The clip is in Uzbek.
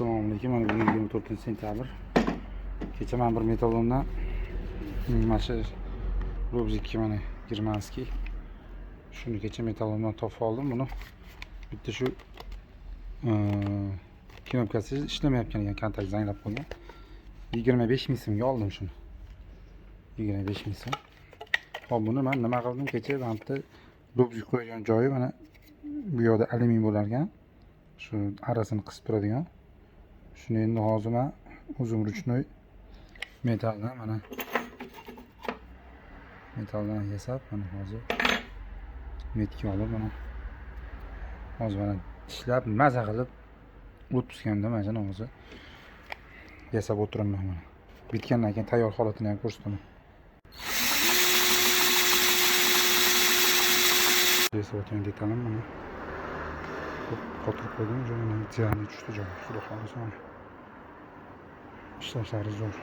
Assalomu alaykum. Mana bugun 24-sentyabr. Kecha men bir metallondan mana shu Lobzikki mana germanskiy. Shuni kecha metallondan topib oldim. Buni bitta shu knopkasi ishlamayotgan ekan, kontakt zanglab qo'ygan. 25 ming so'mga oldim shuni. 25 ming so'm. Hop, buni men nima qildim? Kecha bandni Lobzik qo'ygan joyi mana bu yerda alyumin bo'lar ekan. Shu arasini qisib turadigan. Shuni endi hozir men o'zim ruchnoy metalldan yasab, mana hozir metga olib, mana hozir mana ishlab maza qilib o'tpuskamda mana shuni hozir yasab o'tiraman mana. Bitgandan keyin tayyor holatini ham ko'rsataman. Yasab o'tgan detalim mana. Qotirib qo'ydim, mana ziyoni tushdi joyi. Xudo xohlasa. İşler zo'r.